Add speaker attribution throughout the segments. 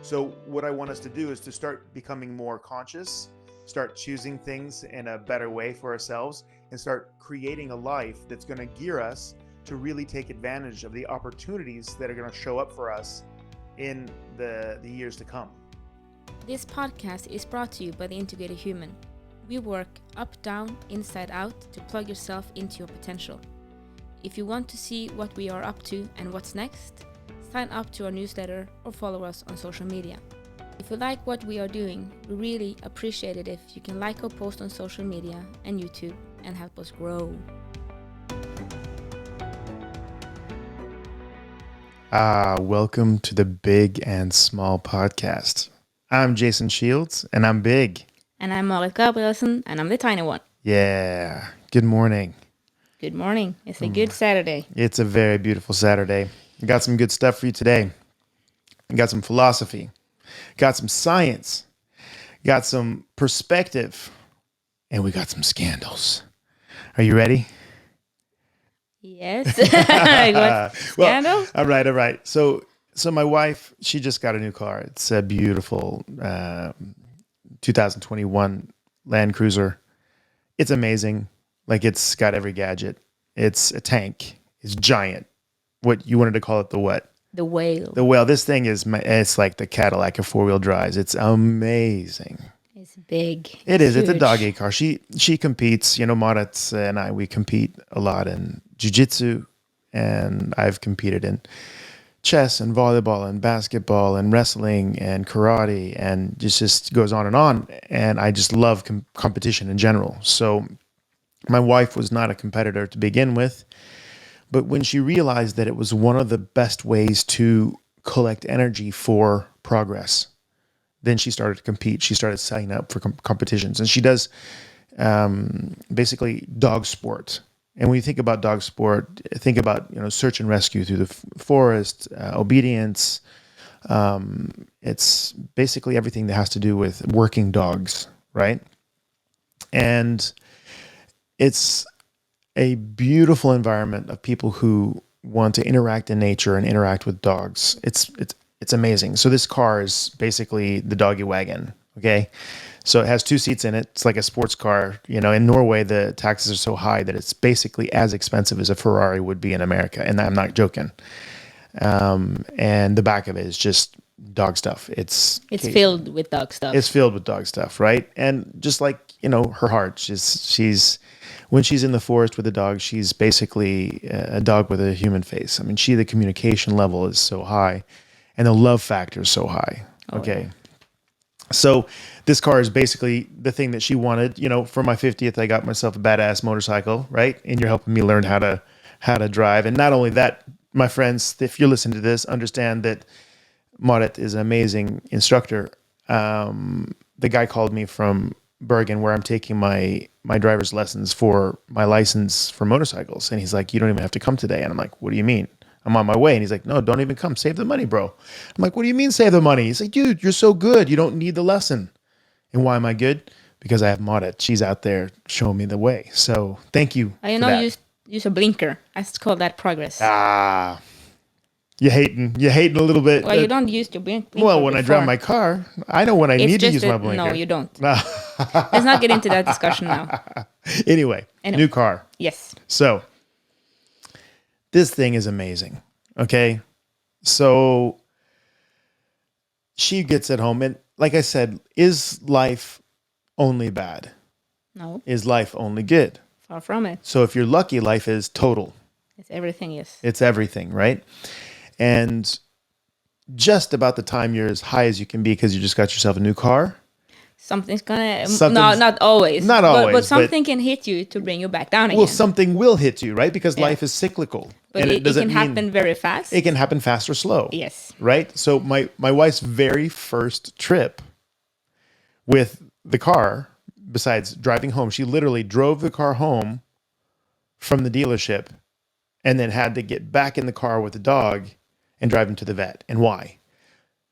Speaker 1: So what I want us to do is to start becoming more conscious, start choosing things in a better way for ourselves, and start creating a life that's going to gear us to really take advantage of the opportunities that are going to show up for us in the years to come.
Speaker 2: This podcast is brought to you by The Integrated Human. We work up, down, inside out to plug yourself into your potential. If you want to see what we are up to and what's next, sign up to our newsletter or follow us on social media. If you like what we are doing, we really appreciate it if you can like our post on social media and YouTube and help us grow.
Speaker 1: Welcome to the Big and Small podcast. I'm Jason Shields, and I'm big.
Speaker 2: And I'm Marit Gabrielsen, and I'm the tiny one.
Speaker 1: Yeah. Good morning.
Speaker 2: Good morning. It's a good Saturday.
Speaker 1: It's a very beautiful Saturday. We got some good stuff for you today. We got some philosophy. Got some science. Got some perspective. And we got some scandals. Are you ready?
Speaker 2: Yes. Scandal?
Speaker 1: Well, all right. So my wife, she just got a new car. It's a beautiful 2021 Land Cruiser. It's amazing. Like, it's got every gadget. It's a tank. It's giant. What you wanted to call it, the what?
Speaker 2: The whale.
Speaker 1: The whale. This thing it's like the Cadillac of four-wheel drives. It's amazing.
Speaker 2: It's big.
Speaker 1: It is.
Speaker 2: Huge.
Speaker 1: It's a dog car. She competes. You know, Marit and I, we compete a lot in jiu-jitsu, and I've competed in chess and volleyball and basketball and wrestling and karate, and just goes on. And I just love competition in general. So my wife was not a competitor to begin with, but when she realized that it was one of the best ways to collect energy for progress, then she started to compete. She started signing up for competitions, and she does basically dog sport. And when you think about dog sport, think about search and rescue through the forest, obedience. It's basically everything that has to do with working dogs, right? And it's a beautiful environment of people who want to interact in nature and interact with dogs. It's amazing. So this car is basically the doggy wagon. Okay. So it has two seats in it. It's like a sports car. In Norway, the taxes are so high that it's basically as expensive as a Ferrari would be in America. And I'm not joking. And the back of it is just dog stuff. It's
Speaker 2: filled with dog stuff.
Speaker 1: It's filled with dog stuff, right? And just like, her heart, she's when she's in the forest with a dog, she's basically a dog with a human face. I mean, the communication level is so high and the love factor is so high. Okay. Yeah. So this car is basically the thing that she wanted. For my 50th, I got myself a badass motorcycle, right? And you're helping me learn how to drive. And not only that, my friends, if you're listening to this, understand that Marit is an amazing instructor. The guy called me from Bergen, where I'm taking my driver's lessons for my license for motorcycles. And he's like, you don't even have to come today. And I'm like, what do you mean? I'm on my way. And he's like, no, don't even come. Save the money, bro. I'm like, what do you mean save the money? He's like, dude, you're so good. You don't need the lesson. And why am I good? Because I have Marit. She's out there showing me the way. So thank you.
Speaker 2: Use a blinker. I call that progress.
Speaker 1: You're hating a little bit.
Speaker 2: Well, you don't use your blinker.
Speaker 1: Well, when I drive my car, I know when I need to use my blinker.
Speaker 2: No, you don't. Let's not get into that discussion now.
Speaker 1: Anyway, new car.
Speaker 2: Yes.
Speaker 1: So this thing is amazing. Okay. So she gets at home, and like I said, is life only bad?
Speaker 2: No.
Speaker 1: Is life only good?
Speaker 2: Far from it.
Speaker 1: So if you're lucky, life is total.
Speaker 2: It's everything, yes.
Speaker 1: It's everything, right? And just about the time you're as high as you can be because you just got yourself a new car.
Speaker 2: Something's gonna... No, not always.
Speaker 1: Not always.
Speaker 2: But something can hit you to bring you back down again.
Speaker 1: Well, something will hit you, right? Because life is cyclical.
Speaker 2: But it can happen very fast.
Speaker 1: It can happen fast or slow.
Speaker 2: Yes.
Speaker 1: Right? So my wife's very first trip with the car, besides driving home, she literally drove the car home from the dealership and then had to get back in the car with the dog and drive him to the vet. And why?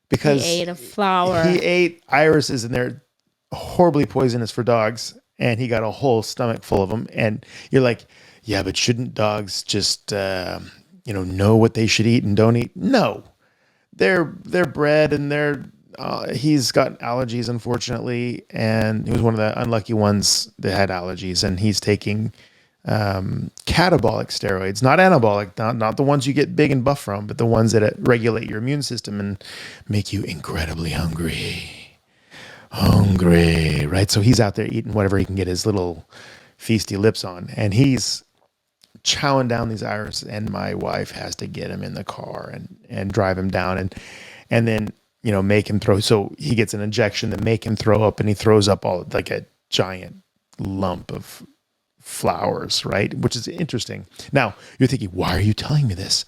Speaker 1: Because
Speaker 2: he ate a flower.
Speaker 1: He ate irises, and they're horribly poisonous for dogs, and he got a whole stomach full of them. And you're like, yeah, but shouldn't dogs just know what they should eat and don't eat? No, they're bred and they're He's got allergies, unfortunately, and he was one of the unlucky ones that had allergies, and he's taking catabolic steroids, not anabolic, not the ones you get big and buff from, but the ones that regulate your immune system and make you incredibly hungry, right? So he's out there eating whatever he can get his little feasty lips on, and he's chowing down these iris, and my wife has to get him in the car and drive him down, and then make him throw. So he gets an injection that make him throw up, and he throws up all like a giant lump of flowers, right? Which is interesting. Now you're thinking, why are you telling me this?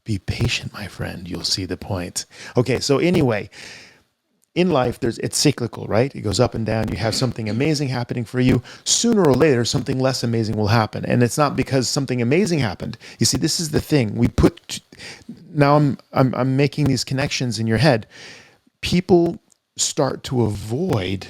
Speaker 1: Be patient, my friend. You'll see the point. Okay, so anyway, in life, it's cyclical, right? It goes up and down. You have something amazing happening for you. Sooner or later, something less amazing will happen. And it's not because something amazing happened. You see, this is the thing. Now I'm making these connections in your head. People start to avoid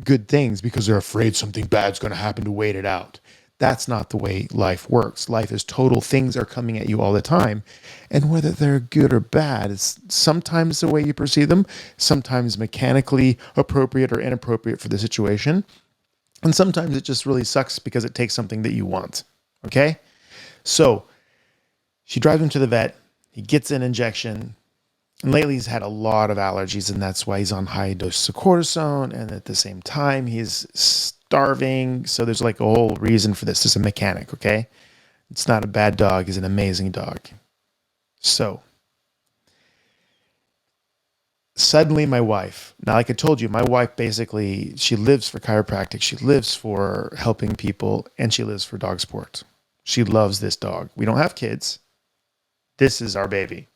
Speaker 1: good things because they're afraid something bad's going to happen to wait it out. That's not the way life works. Life is total. Things are coming at you all the time. And whether they're good or bad, it's sometimes the way you perceive them, sometimes mechanically appropriate or inappropriate for the situation. And sometimes it just really sucks because it takes something that you want. Okay? So she drives him to the vet. He gets an injection. And lately he's had a lot of allergies, and that's why he's on high doses of cortisone. And at the same time, he's starving. So there's like a whole reason for this. It's a mechanic, okay? It's not a bad dog. He's an amazing dog. So suddenly my wife, now like I told you, my wife basically, she lives for chiropractic. She lives for helping people, and she lives for dog sport. She loves this dog. We don't have kids. This is our baby.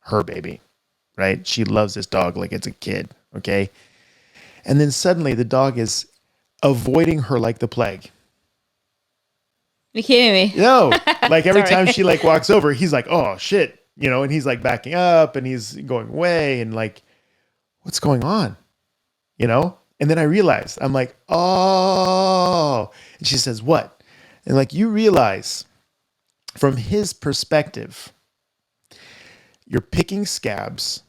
Speaker 1: Her baby, right? She loves this dog like it's a kid, okay? And then suddenly the dog is avoiding her like the plague.
Speaker 2: You kidding me?
Speaker 1: No, like every time she like walks over, he's like, oh shit, and he's like backing up and he's going away and like, what's going on? And then I realized, I'm like, oh, and she says, what? And like, you realize from his perspective, you're picking scabs.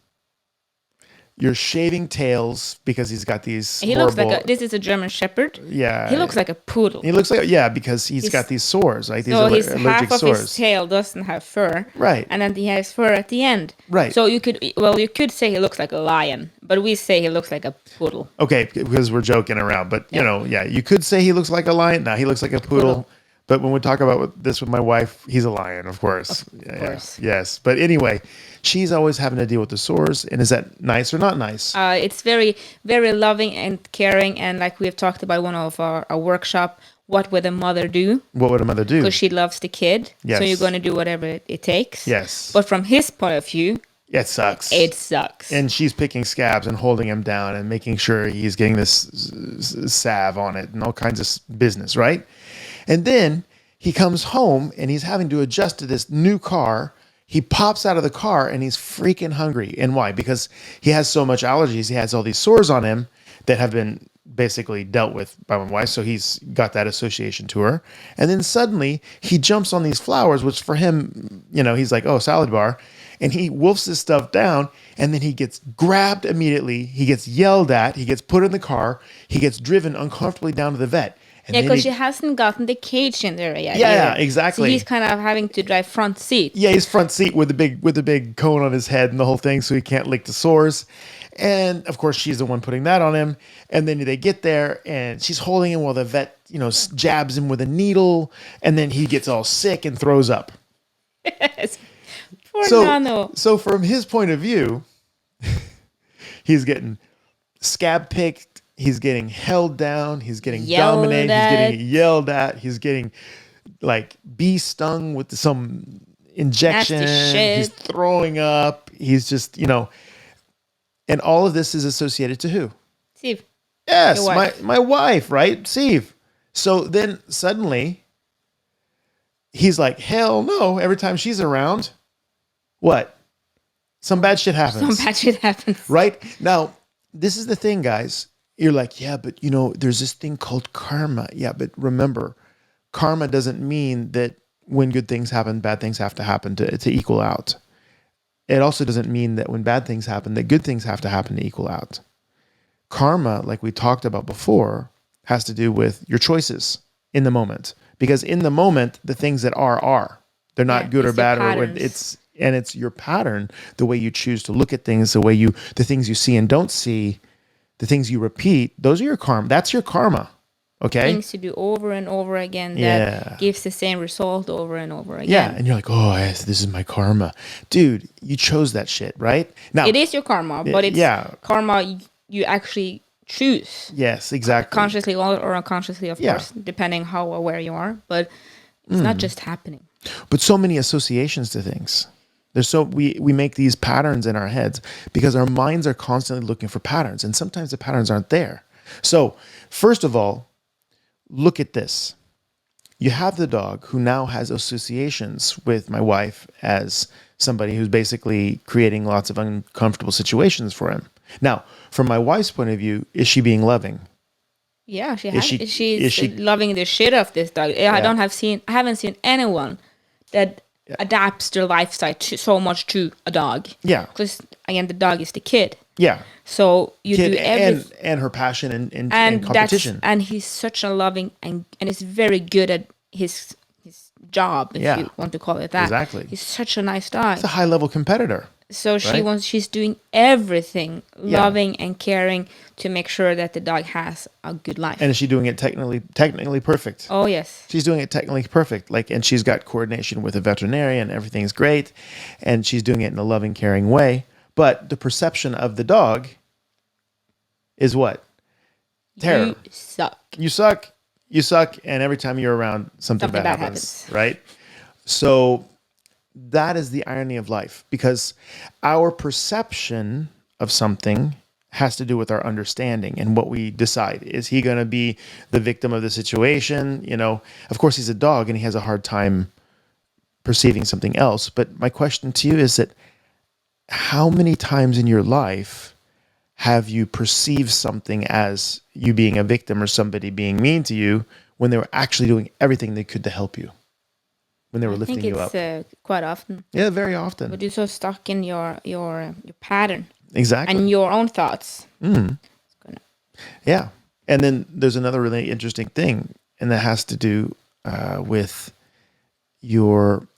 Speaker 1: You're shaving tails because he's got these.
Speaker 2: He looks like this is a German Shepherd.
Speaker 1: Yeah.
Speaker 2: He looks like a poodle.
Speaker 1: He looks like, because he's got these sores, right? These
Speaker 2: his
Speaker 1: allergic
Speaker 2: half of
Speaker 1: sores.
Speaker 2: his tail doesn't have fur.
Speaker 1: Right.
Speaker 2: And then he has fur at the end.
Speaker 1: Right.
Speaker 2: So you could say he looks like a lion, but we say he looks like a poodle.
Speaker 1: Okay, because we're joking around, but you could say he looks like a lion. Now he looks like a poodle. But when we talk about this with my wife, he's a lion, of course.
Speaker 2: Of course.
Speaker 1: Yes. But anyway, she's always having to deal with the sores. And is that nice or not nice?
Speaker 2: It's very, very loving and caring. And like we've talked about one of our workshop, what would a mother do?
Speaker 1: What would a mother do?
Speaker 2: Because she loves the kid.
Speaker 1: Yes.
Speaker 2: So you're going to do whatever it takes.
Speaker 1: Yes.
Speaker 2: But from his point of view,
Speaker 1: it sucks.
Speaker 2: It sucks.
Speaker 1: And she's picking scabs and holding him down and making sure he's getting this salve on it and all kinds of business, right? And then he comes home and he's having to adjust to this new car. He pops out of the car and he's freaking hungry. And why? Because he has so much allergies. He has all these sores on him that have been basically dealt with by my wife. So he's got that association to her. And then suddenly he jumps on these flowers, which for him, he's like, oh, salad bar. And he wolfs this stuff down, and then he gets grabbed immediately. He gets yelled at. He gets put in the car. He gets driven uncomfortably down to the vet.
Speaker 2: Yeah, because she hasn't gotten the cage in there yet.
Speaker 1: Yeah, exactly.
Speaker 2: So he's kind of having to drive front seat.
Speaker 1: Yeah, he's front seat with the big cone on his head and the whole thing, so he can't lick the sores. And of course, she's the one putting that on him. And then they get there, and she's holding him while the vet, jabs him with a needle, and then he gets all sick and throws up.
Speaker 2: Yes. Poor Nano.
Speaker 1: So from his point of view, he's getting scab picked. He's getting held down. He's getting dominated. He's getting yelled at. He's getting like bee stung with some injection. He's throwing up. He's just, and all of this is associated to who?
Speaker 2: Steve.
Speaker 1: Yes, my wife, right? Steve. So then suddenly he's like, hell no. Every time she's around, what? Some bad shit happens. Right? Now, this is the thing, guys. You're like, yeah, but there's this thing called karma. Yeah, but remember, karma doesn't mean that when good things happen, bad things have to happen to equal out. it also doesn't mean that when bad things happen, that good things have to happen to equal out. Karma, like we talked about before, has to do with your choices in the moment. Because in the moment, the things that are. They're not good or bad, or it's your pattern, the way you choose to look at things, the things you see and don't see, the things you repeat. Those are your karma. That's your karma. Okay.
Speaker 2: Things to do over and over again that gives the same result over and over again.
Speaker 1: Yeah, and you're like, oh, this is my karma, dude. You chose that shit, right?
Speaker 2: Now it is your karma, but it's karma you actually choose.
Speaker 1: Yes, exactly.
Speaker 2: Consciously or unconsciously, of course, depending how aware you are. But it's not just happening.
Speaker 1: But so many associations to things. We make these patterns in our heads because our minds are constantly looking for patterns, and sometimes the patterns aren't there. So, first of all, look at this. You have the dog who now has associations with my wife as somebody who's basically creating lots of uncomfortable situations for him. Now, from my wife's point of view, is she being loving?
Speaker 2: Yeah, she's loving the shit of this dog. I haven't seen anyone that adapts their lifestyle so much to a dog. Yeah. Because again, the dog is the kid. Yeah. So you do everything. And
Speaker 1: her passion and competition.
Speaker 2: And he's such a loving and is very good at his job, if you want to call it that.
Speaker 1: Exactly.
Speaker 2: He's such a nice dog.
Speaker 1: He's a high level competitor.
Speaker 2: So she's doing everything, loving and caring to make sure that the dog has a good life.
Speaker 1: And is she doing it technically perfect?
Speaker 2: Oh yes.
Speaker 1: She's doing it technically perfect. And she's got coordination with a veterinarian, everything's great, and she's doing it in a loving, caring way. But the perception of the dog is what? Terror.
Speaker 2: You suck.
Speaker 1: You suck, and every time you're around, something bad happens. Right? So that is the irony of life, because our perception of something has to do with our understanding and what we decide. Is he going to be the victim of the situation? Of course he's a dog and he has a hard time perceiving something else. But my question to you is that how many times in your life have you perceived something as you being a victim or somebody being mean to you when they were actually doing everything they could to help you? When they were lifting you up.
Speaker 2: I think it's quite often.
Speaker 1: Yeah, very often.
Speaker 2: But you're so stuck in your pattern.
Speaker 1: Exactly.
Speaker 2: And your own thoughts.
Speaker 1: Mm. Yeah. And then there's another really interesting thing, and that has to do with your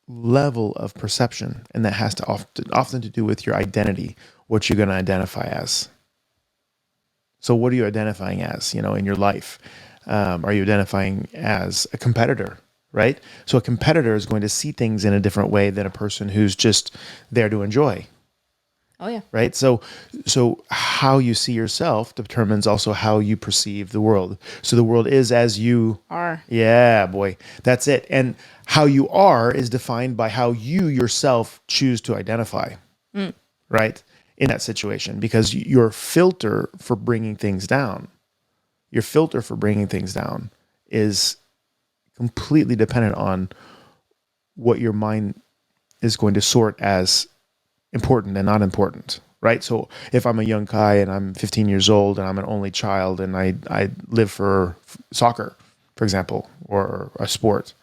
Speaker 1: level of perception, and that has to often to do with your identity, what you're going to identify as. So what are you identifying as, in your life? Are you identifying as a competitor? Right? So a competitor is going to see things in a different way than a person who's just there to enjoy.
Speaker 2: Oh, yeah.
Speaker 1: Right? So how you see yourself determines also how you perceive the world. So the world is as you
Speaker 2: are.
Speaker 1: Yeah, boy. That's it. And how you are is defined by how you yourself choose to identify. Right? In that situation. Because your filter for bringing things down is completely dependent on what your mind is going to sort as important and not important, right? So if I'm a young guy and I'm 15 years old and I'm an only child and I live for soccer, for example, or a sport,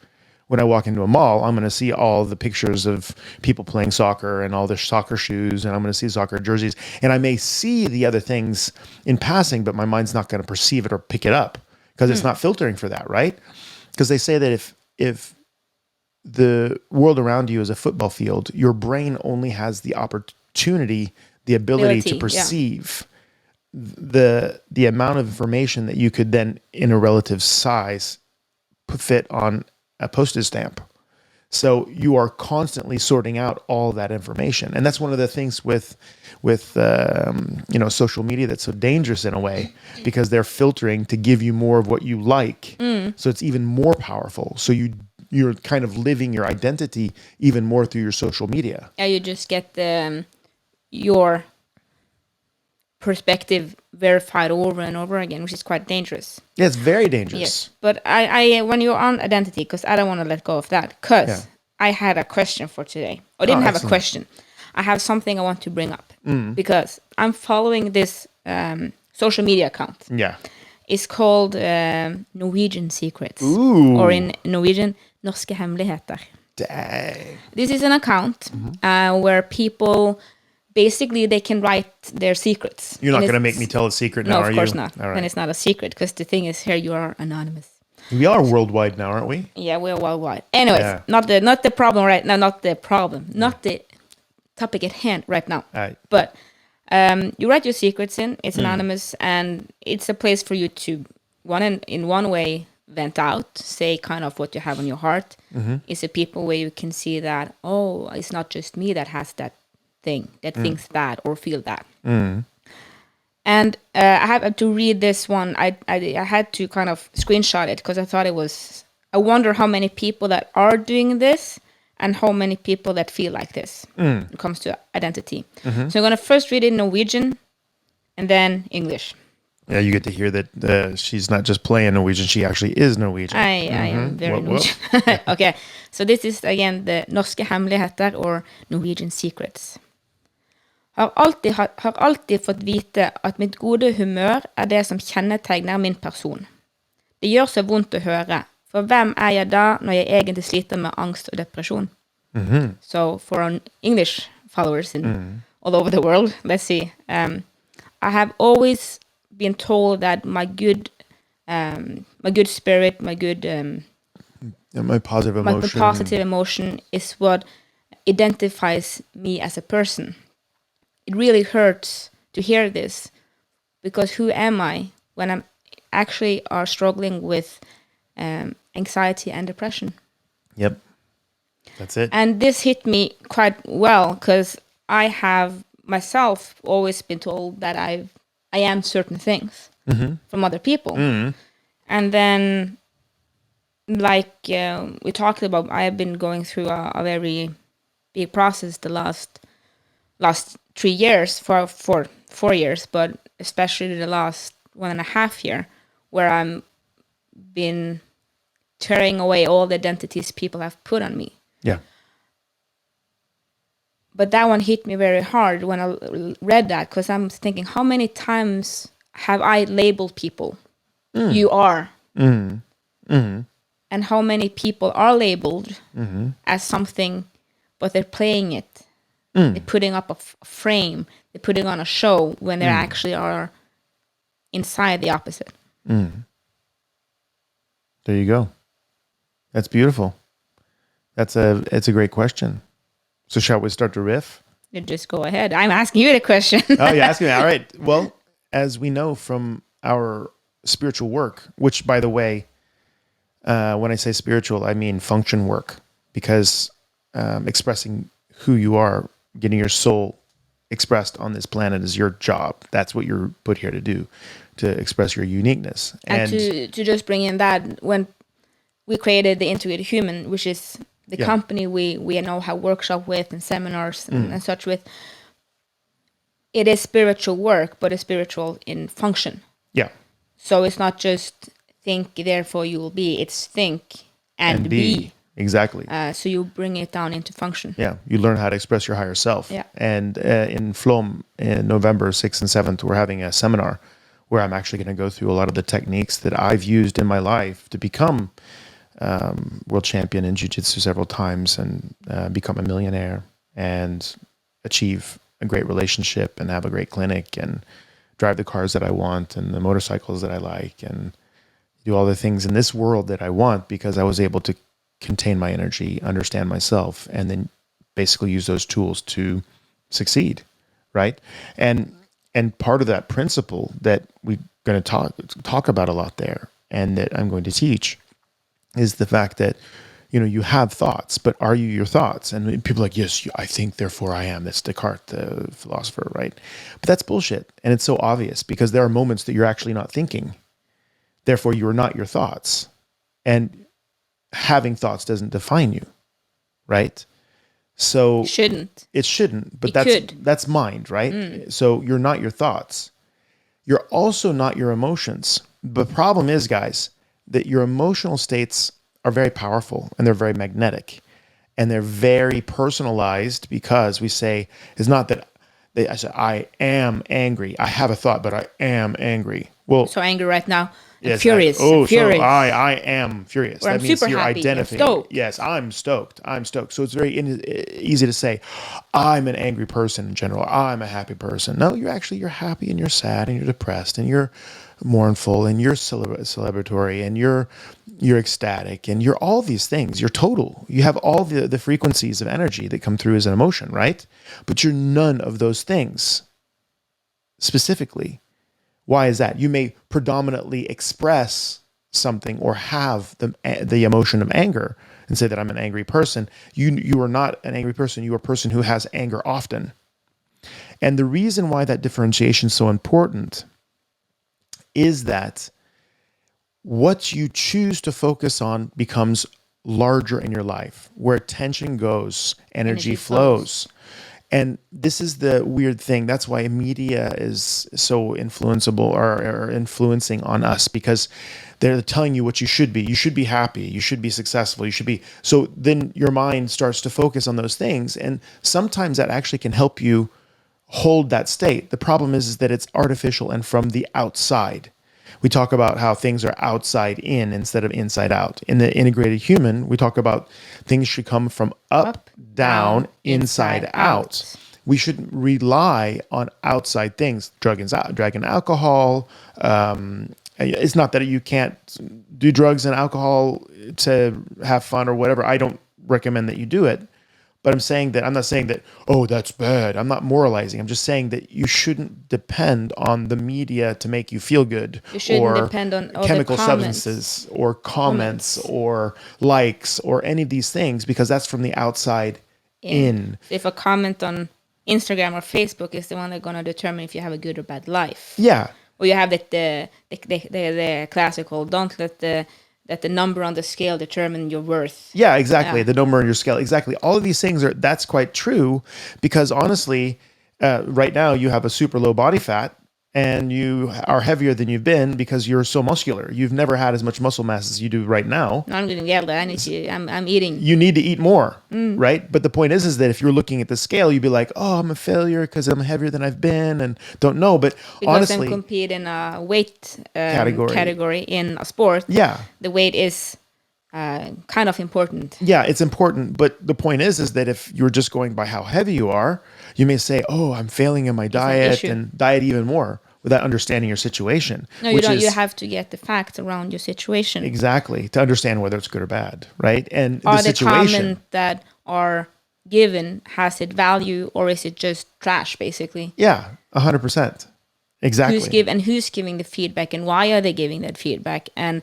Speaker 1: when I walk into a mall, I'm going to see all the pictures of people playing soccer and all their soccer shoes, and I'm going to see soccer jerseys, and I may see the other things in passing, but my mind's not going to perceive it or pick it up because it's not filtering for that, right? Because they say that if the world around you is a football field, your brain only has the opportunity, the ability to perceive the amount of information that you could then, in a relative size, fit on a postage stamp. So you are constantly sorting out all that information, and that's one of the things with social media that's so dangerous in a way, because they're filtering to give you more of what you like. So it's even more powerful. So you're kind of living your identity even more through your social media.
Speaker 2: Yeah, you just get your perspective verified over and over again, which is quite dangerous.
Speaker 1: Yeah, it's very dangerous.
Speaker 2: Yes, but I when you're on identity, because I don't want to let go of that, because I had a question for today. I didn't have a question. I have something I want to bring up, because I'm following this social media account.
Speaker 1: Yeah.
Speaker 2: It's called Norwegian Secrets.
Speaker 1: Ooh.
Speaker 2: Or in Norwegian, Norske Hemmeligheter.
Speaker 1: Dang.
Speaker 2: This is an account where people basically they can write their secrets.
Speaker 1: You're not
Speaker 2: And
Speaker 1: going to
Speaker 2: it's-
Speaker 1: make me tell a secret now,
Speaker 2: No,
Speaker 1: are
Speaker 2: of
Speaker 1: you?
Speaker 2: course not.
Speaker 1: All right.
Speaker 2: Then it's not a secret because the thing is here you are anonymous.
Speaker 1: We are worldwide now, aren't we?
Speaker 2: Yeah, we're worldwide. Anyways,
Speaker 1: Yeah.
Speaker 2: not the problem right now. Not the problem. Not the topic at hand right now.
Speaker 1: All right.
Speaker 2: But you write your secrets in. It's anonymous, and it's a place for you to in one way vent out, say kind of what you have on your heart. It's a people where you can see that it's not just me that has that thing that thinks that or feel that. And I have to read this one. I had to kind of screenshot it because I thought it was. I wonder how many people that are doing this and how many people that feel like this when it comes to identity. So I'm going to first read it in Norwegian and then English.
Speaker 1: Yeah, you get to hear that she's not just playing Norwegian, she actually is Norwegian.
Speaker 2: I am very
Speaker 1: Whoop, whoop.
Speaker 2: Norwegian. Okay, so this is again the norske hemmeligheter or Norwegian secrets. Har alltid fått vite at mitt gode humør er det som kjennetegner min person. Det gjør så vondt å høre, for hvem er jeg da når jeg egentlig sliter med angst og depresjon? So for our English followers all over the world, let's see. I have always been told that my good spirit, my good
Speaker 1: And my positive
Speaker 2: my
Speaker 1: emotion.
Speaker 2: positive emotion is what identifies me as a person. It really hurts to hear this because who am I when I'm actually are struggling with anxiety and depression?
Speaker 1: Yep. That's it.
Speaker 2: And this hit me quite well because I have myself always been told that I am certain things from other people. And then, like we talked about, I have been going through a very big process the last 3 years, for 4 years, but especially the last 1.5 year, where I'm been tearing away all the identities people have put on me.
Speaker 1: Yeah.
Speaker 2: But that one hit me very hard when I read that because I'm thinking, how many times have I labeled people? You are. And how many people are labeled as something, but they're playing it. They're putting up a frame. They're putting on a show when they actually are inside the opposite.
Speaker 1: There you go. That's beautiful. It's a great question. So shall we start to riff?
Speaker 2: You just go ahead. I'm asking you the question.
Speaker 1: Oh, you're asking me. All right. Well, as we know from our spiritual work, which, by the way, when I say spiritual, I mean function work, because expressing who you are, getting your soul expressed on this planet is your job. That's what you're put here to do, to express your uniqueness.
Speaker 2: And to just bring in that, when we created the Integrated Human, which is the company we now have workshop with and seminars and such with, it is spiritual work, but it's spiritual in function.
Speaker 1: Yeah.
Speaker 2: So it's not just think, therefore you will be. It's think and be.
Speaker 1: Exactly.
Speaker 2: So you bring it down into function.
Speaker 1: Yeah. You learn how to express your higher self.
Speaker 2: Yeah.
Speaker 1: And in Flåm, in November 6th and 7th, we're having a seminar where I'm actually going to go through a lot of the techniques that I've used in my life to become world champion in jiu-jitsu several times and become a millionaire and achieve a great relationship and have a great clinic and drive the cars that I want and the motorcycles that I like and do all the things in this world that I want because I was able to contain my energy, understand myself, and then basically use those tools to succeed, right? And part of that principle that we're going to talk about a lot there and that I'm going to teach is the fact that, you know, you have thoughts, but are you your thoughts? And people are like, yes, I think, therefore I am. That's Descartes, the philosopher, right? But that's bullshit. And it's so obvious because there are moments that you're actually not thinking. Therefore, you are not your thoughts. And having thoughts doesn't define you, right? So
Speaker 2: It shouldn't.
Speaker 1: But that's mind, right? So you're not your thoughts. You're also not your emotions. The problem is, guys, that your emotional states are very powerful and they're very magnetic and they're very personalized because we say, it's not that I say, I am angry. I have a thought, but I am angry. Well,
Speaker 2: So angry right now.
Speaker 1: Yes,
Speaker 2: furious.
Speaker 1: so
Speaker 2: furious.
Speaker 1: I am furious.
Speaker 2: Or
Speaker 1: that
Speaker 2: I'm
Speaker 1: means
Speaker 2: super
Speaker 1: you're
Speaker 2: happy. I'm
Speaker 1: identifying.
Speaker 2: stoked.
Speaker 1: Yes, I'm stoked. I'm stoked. So it's very easy to say, I'm an angry person in general. I'm a happy person. No, you're happy and you're sad and you're depressed and you're mournful and you're celebratory and you're ecstatic and you're all these things. You're total. You have all the frequencies of energy that come through as an emotion, right? But you're none of those things specifically. Why is that? You may predominantly express something or have the emotion of anger and say that I'm an angry person. You are not an angry person. You are a person who has anger often. And the reason why that differentiation is so important is that what you choose to focus on becomes larger in your life. Where attention goes, energy flows. And this is the weird thing. That's why media is so influenceable or influencing on us, because they're telling you what you should be. You should be happy. You should be successful. You should be. So then your mind starts to focus on those things. And sometimes that actually can help you hold that state. The problem is that it's artificial and from the outside. We talk about how things are outside in instead of inside out. In the integrated human, we talk about things should come from up, down, inside out. We shouldn't rely on outside things, drug and alcohol. It's not that you can't do drugs and alcohol to have fun or whatever. I don't recommend that you do it. But I'm not saying that, oh, that's bad. I'm not moralizing. I'm just saying that you shouldn't depend on the media to make you feel good.
Speaker 2: You shouldn't
Speaker 1: or
Speaker 2: depend on
Speaker 1: chemical
Speaker 2: comments.
Speaker 1: substances or comments or likes or any of these things, because that's from the outside in.
Speaker 2: If a comment on Instagram or Facebook is the one that's going to determine if you have a good or bad life.
Speaker 1: Yeah.
Speaker 2: Or you have the classical, don't let the number on the scale determine your worth.
Speaker 1: Yeah, exactly. Yeah. The number on your scale. Exactly. All of these things that's quite true, because honestly, right now you have a super low body fat and you are heavier than you've been because you're so muscular. You've never had as much muscle mass as you do right now.
Speaker 2: No, I'm getting yelled at. I'm eating.
Speaker 1: You need to eat more, right? But the point is that if you're looking at the scale, you'd be like, oh, I'm a failure because I'm heavier than I've been and don't know. But
Speaker 2: because
Speaker 1: honestly,
Speaker 2: I'm competing in a weight category in a sport.
Speaker 1: Yeah.
Speaker 2: The weight is kind of important.
Speaker 1: Yeah, it's important. But the point is that if you're just going by how heavy you are, you may say, oh, I'm failing in my diet and diet even more without understanding your situation.
Speaker 2: No, you don't. You have to get the facts around your situation.
Speaker 1: Exactly. To understand whether it's good or bad, right? And
Speaker 2: are the comments that are given, has it value or is it just trash, basically?
Speaker 1: Yeah, 100%. Exactly.
Speaker 2: Who's giving the feedback and why are they giving that feedback? And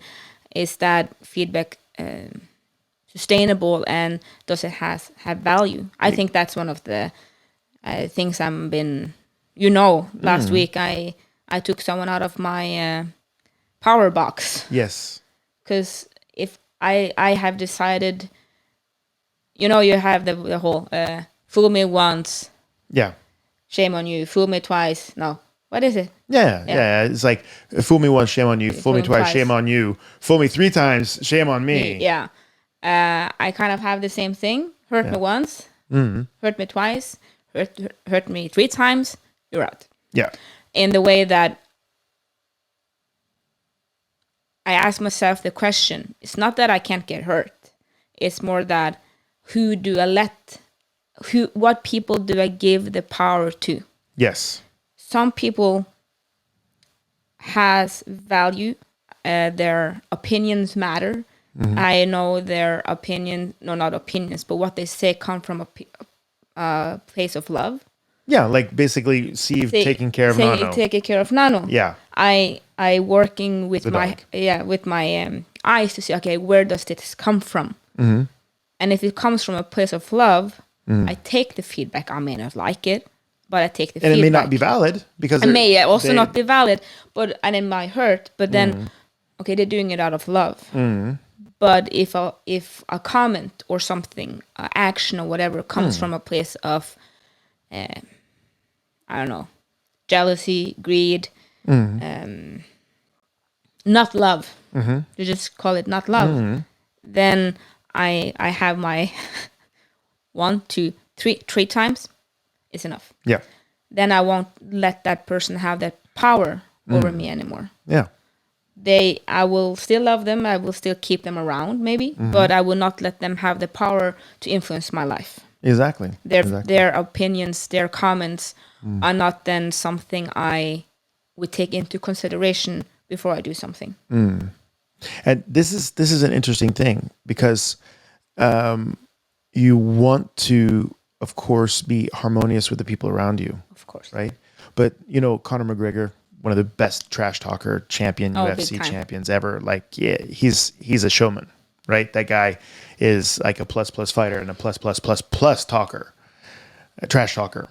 Speaker 2: is that feedback sustainable and does it have value? I think that's one of the things I've been, last week I took someone out of my power box.
Speaker 1: Yes.
Speaker 2: Because if I have decided, you have the whole fool me once.
Speaker 1: Yeah.
Speaker 2: Shame on you. Fool me twice. No. What is it?
Speaker 1: Yeah. It's like, fool me once, shame on you. Fool me twice, shame on you. Fool me 3 times, shame on me.
Speaker 2: Yeah. I kind of have the same thing. Hurt me once. Mm-hmm. Hurt me twice. Hurt me 3 times. You're out.
Speaker 1: Yeah.
Speaker 2: In the way that I ask myself the question, it's not that I can't get hurt. It's more that what people do I give the power to?
Speaker 1: Yes.
Speaker 2: Some people has value. Their opinions matter. Mm-hmm. I know their not opinions, but what they say come from a place of love.
Speaker 1: Yeah, like basically Steve taking care of Nano.
Speaker 2: Taking care of Nano.
Speaker 1: Yeah.
Speaker 2: I working with my eyes to see, okay, where does this come from? Mm-hmm. And if it comes from a place of love, I take the feedback. I may not like it, but I take the feedback.
Speaker 1: And it may not be valid because
Speaker 2: it may also not be valid, and it might hurt. But then, okay, they're doing it out of love. Mm-hmm. But if a comment or something, action or whatever comes from a place of I don't know, jealousy, greed, not love. Mm-hmm. You just call it not love. Mm-hmm. Then I have my 1, 2, 3 times is enough.
Speaker 1: Yeah.
Speaker 2: Then I won't let that person have that power over me anymore.
Speaker 1: Yeah.
Speaker 2: I will still love them. I will still keep them around, maybe, but I will not let them have the power to influence my life.
Speaker 1: Exactly.
Speaker 2: Their opinions, their comments are not then something I would take into consideration before I do something.
Speaker 1: And this is an interesting thing because you want to, of course, be harmonious with the people around you,
Speaker 2: Of course.
Speaker 1: right? But Conor McGregor, one of the best trash talker champion
Speaker 2: Oh, big
Speaker 1: UFC
Speaker 2: time.
Speaker 1: champions ever. Like, yeah, he's a showman, right? That guy is like a plus fighter and a plus talker, a trash talker.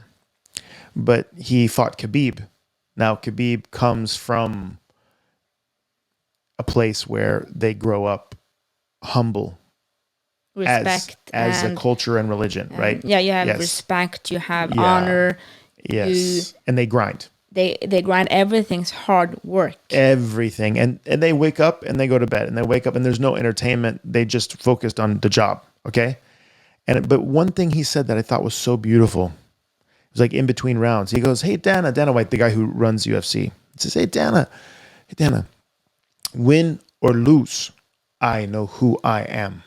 Speaker 1: But he fought Khabib. Now Khabib comes from a place where they grow up humble
Speaker 2: Respect
Speaker 1: as a
Speaker 2: and
Speaker 1: culture and religion, right?
Speaker 2: yeah, you have
Speaker 1: Yes.
Speaker 2: respect, you have
Speaker 1: Yeah.
Speaker 2: honor.
Speaker 1: Yes. And they grind
Speaker 2: They grind everything's hard work.
Speaker 1: everything. And they wake up and they go to bed and they wake up and there's no entertainment. They just focused on the job. Okay. But one thing he said that I thought was so beautiful, it was like in between rounds. He goes, "Hey, Dana White," the guy who runs UFC. He says, hey, Dana, win or lose, I know who I am.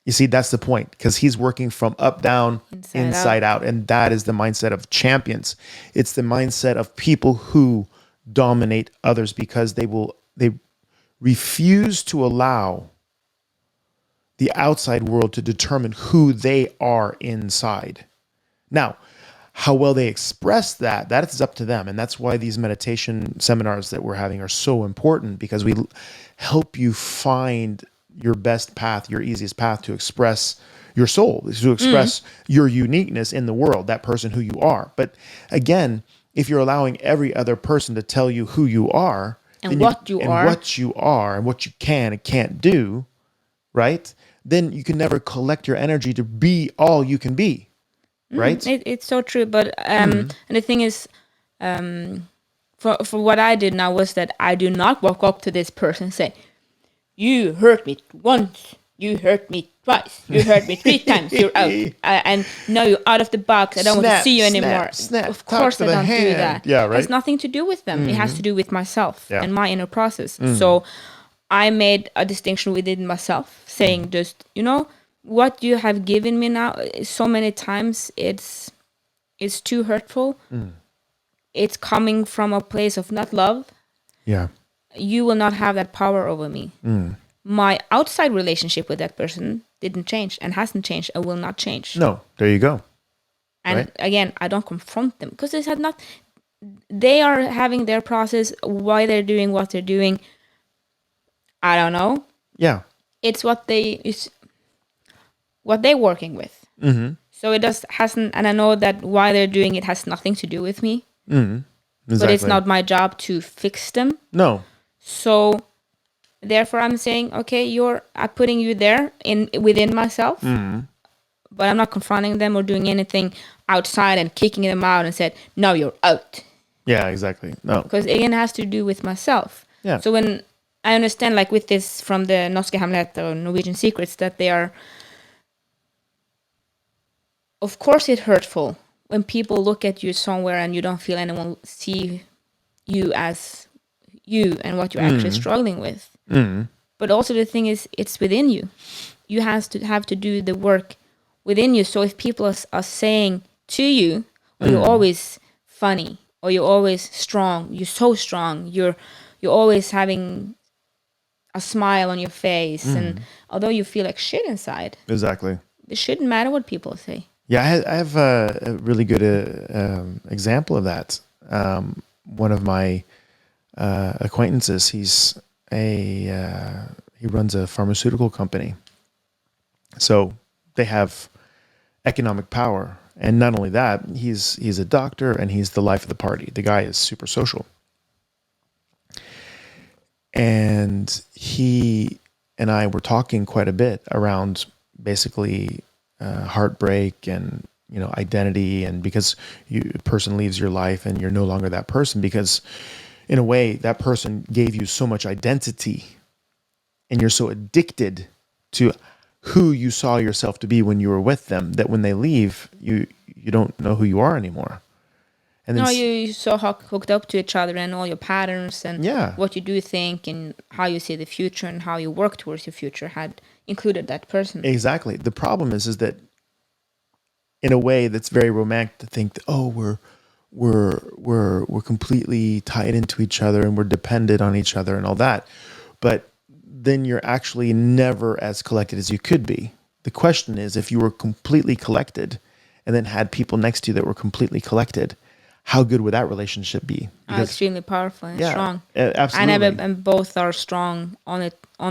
Speaker 1: You see, that's the point, because he's working from up, down, inside out. And that is the mindset of champions. It's the mindset of people who dominate others because they refuse to allow the outside world to determine who they are inside. Now, how well they express that is up to them. And that's why these meditation seminars that we're having are so important, because we help you find your best path, your easiest path to express your soul, to express your uniqueness in the world, that person who you are. But again, if you're allowing every other person to tell you who you are,
Speaker 2: and what you are,
Speaker 1: and what you can and can't do, right? Then you can never collect your energy to be all you can be, right?
Speaker 2: It's so true. But and the thing is, for what I did now was that I do not walk up to this person and say, "You hurt me once, you hurt me twice, you hurt me 3 times, you're out, and now you're out of the box. I don't want to see you anymore." Of course, I don't do that.
Speaker 1: Yeah, right.
Speaker 2: It has nothing to do with them. It has to do with myself and my inner process.
Speaker 1: Mm-hmm.
Speaker 2: So I made a distinction within myself, saying just, what you have given me now so many times, it's too hurtful. It's coming from a place of not love.
Speaker 1: Yeah.
Speaker 2: You will not have that power over me. My outside relationship with that person didn't change and hasn't changed and will not change.
Speaker 1: No, there you go.
Speaker 2: And
Speaker 1: right?
Speaker 2: Again, I don't confront them because they are having their process, why they're doing what they're doing. I don't know.
Speaker 1: Yeah.
Speaker 2: It's what they're working with.
Speaker 1: Mm-hmm.
Speaker 2: So it hasn't, and I know that why they're doing it has nothing to do with me.
Speaker 1: Mm-hmm. Exactly.
Speaker 2: But it's not my job to fix them.
Speaker 1: No.
Speaker 2: So therefore I'm saying, okay, I'm putting you there within myself, but I'm not confronting them or doing anything outside and kicking them out and said, "No, you're out."
Speaker 1: Yeah, exactly. No.
Speaker 2: Because again, it has to do with myself.
Speaker 1: Yeah.
Speaker 2: So when I understand, like with this from the Norske Hemmeligheter or Norwegian Secrets, that they are, of course it's hurtful when people look at you somewhere and you don't feel anyone see you as you and what you're actually struggling with. But also the thing is, it's within you. You have to do the work within you. So if people are saying to you, "Oh, you're always funny," or "You're always strong," "You're so strong," you're always having a smile on your face, and although you feel like shit inside,
Speaker 1: Exactly.
Speaker 2: it shouldn't matter what people say.
Speaker 1: Yeah, I have a really good example of that. One of my acquaintances, he runs a pharmaceutical company. So they have economic power. And not only that, he's a doctor and he's the life of the party. The guy is super social. And he and I were talking quite a bit around basically heartbreak and identity, and because a person leaves your life and you're no longer that person, because in a way that person gave you so much identity and you're so addicted to who you saw yourself to be when you were with them that when they leave, you don't know who you are anymore. And
Speaker 2: No,
Speaker 1: then
Speaker 2: you so hooked up to each other and all your patterns and
Speaker 1: yeah,
Speaker 2: what you do think and how you see the future and how you work towards your future had included that person.
Speaker 1: exactly. The problem is that in a way that's very romantic to think that, oh, we're completely tied into each other and we're dependent on each other and all that, but then you're actually never as collected as you could be. The question is, if you were completely collected and then had people next to you that were completely collected, how good would that relationship be? Because
Speaker 2: Extremely powerful and
Speaker 1: yeah,
Speaker 2: strong.
Speaker 1: absolutely.
Speaker 2: And both are strong on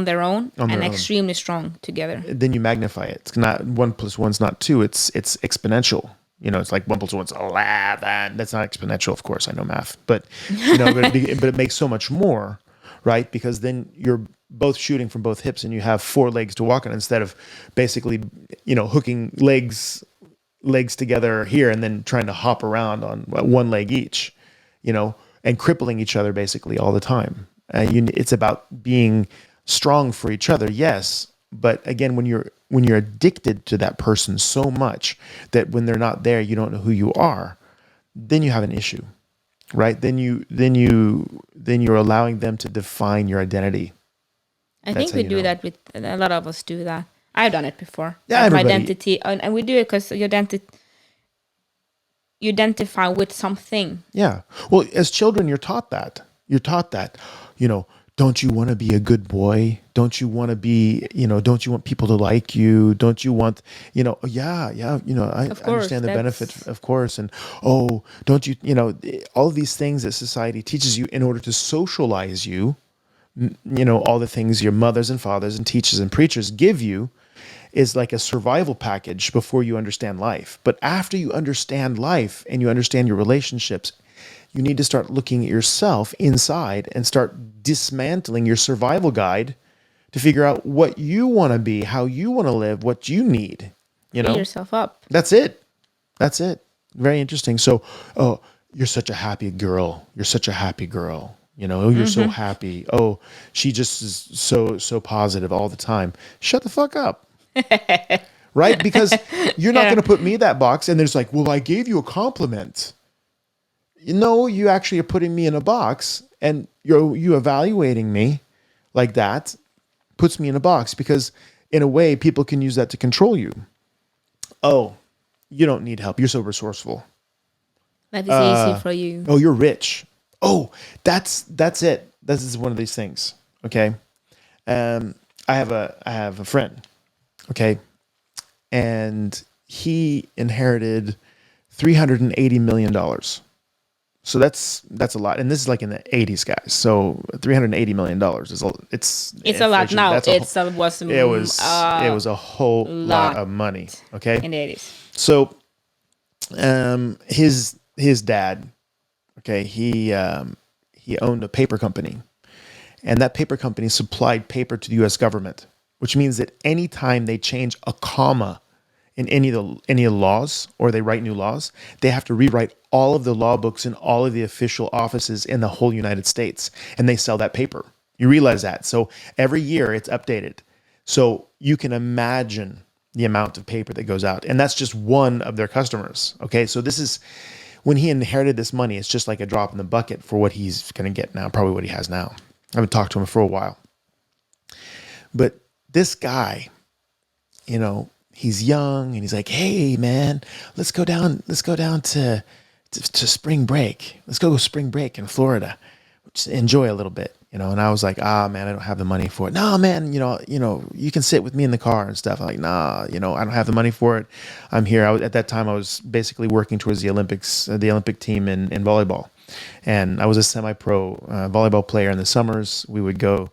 Speaker 2: their own
Speaker 1: On
Speaker 2: and
Speaker 1: their own.
Speaker 2: extremely strong together.
Speaker 1: Then you magnify it. It's not 1 + 1's not 2. It's exponential. It's like 1 + 1's 11. That's not exponential, of course. I know math, but but it makes so much more, right? Because then you're both shooting from both hips, and you have 4 legs to walk on instead of basically, hooking legs together here and then trying to hop around on 1 leg each, and crippling each other basically all the time. It's about being strong for each other, yes, but again, when you're addicted to that person so much that when they're not there, you don't know who you are, then you have an issue, right? Then you're allowing them to define your identity.
Speaker 2: I
Speaker 1: That's
Speaker 2: think
Speaker 1: how
Speaker 2: we
Speaker 1: you
Speaker 2: do
Speaker 1: know.
Speaker 2: that with a lot of us do that. I've done it before.
Speaker 1: Yeah,
Speaker 2: Like my
Speaker 1: everybody.
Speaker 2: identity, and we do it because you identify with something.
Speaker 1: Yeah. Well, as children, you're taught that. You're taught that, don't you want to be a good boy? Don't you want to be, don't you want people to like you? Don't you want, yeah, I
Speaker 2: Of course,
Speaker 1: understand the benefit,
Speaker 2: that's
Speaker 1: of course. And, oh, don't you, all of these things that society teaches you in order to socialize you, all the things your mothers and fathers and teachers and preachers give you is like a survival package before you understand life. But after you understand life and you understand your relationships, you need to start looking at yourself inside and start dismantling your survival guide to figure out what you want to be, how you want to live, what you need.
Speaker 2: free yourself up.
Speaker 1: That's it. That's it. Very interesting. So, oh, you're such a happy girl. You're such a happy girl. Oh, you're so happy. Oh, she just is so positive all the time. Shut the fuck up. Right? Because you're not
Speaker 2: Yeah.
Speaker 1: going to put me in that box. And there's like, well, I gave you a compliment. No, you actually are putting me in a box, and you evaluating me like that puts me in a box, because in a way people can use that to control you. Oh, you don't need help. You're so resourceful.
Speaker 2: That is easy for you.
Speaker 1: Oh, you're rich. Oh, that's it. This is one of these things. Okay. I have a friend. Okay. And he inherited $380 million. So that's a lot, and this is like in the 80s, guys. So $380 million
Speaker 2: It's a lot
Speaker 1: inflation.
Speaker 2: now.
Speaker 1: That's it was a whole lot
Speaker 2: lot
Speaker 1: of money. Okay,
Speaker 2: in the 80s.
Speaker 1: so his dad, okay, he owned a paper company, and that paper company supplied paper to the U.S. government, which means that anytime they change a comma in any of the laws, or they write new laws, they have to rewrite all of the law books in all of the official offices in the whole United States, and they sell that paper. You realize that? So every year it's updated. So you can imagine the amount of paper that goes out, and that's just one of their customers. Okay, so this is when he inherited this money. It's just like a drop in the bucket for what he's going to get now, probably what he has now. I haven't talked to him for a while, but this guy, he's young, and he's like, hey man, let's go down to spring break. Let's go spring break in Florida. Just enjoy a little bit, And I was like, man, I don't have the money for it. No, man, you can sit with me in the car and stuff. I'm like, nah, I don't have the money for it. I'm here. At that time I was basically working towards the Olympics, the Olympic team in volleyball. And I was a semi-pro volleyball player in the summers. We would go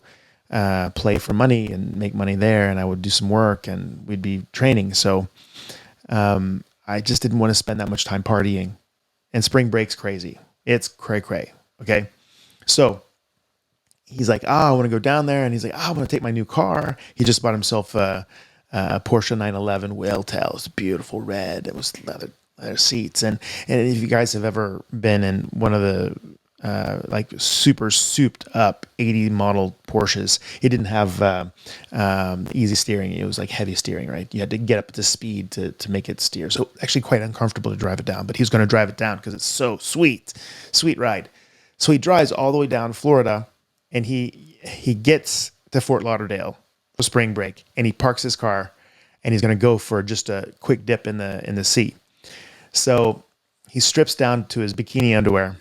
Speaker 1: play for money and make money there, and I would do some work, and we'd be training. So I just didn't want to spend that much time partying. And spring break's crazy. It's cray. Okay. So he's like, I want to go down there. And he's like, I want to take my new car. He just bought himself a Porsche 911 whale tail. It's beautiful red. It was leather seats. And if you guys have ever been in one of the like super souped up 80 model Porsches. It didn't have easy steering. It was like heavy steering, right? You had to get up to speed to make it steer. So actually quite uncomfortable to drive it down, but he's going to drive it down because it's so sweet ride. So he drives all the way down Florida, and he gets to Fort Lauderdale for spring break, and he parks his car, and he's going to go for just a quick dip in the sea. So he strips down to his bikini underwear.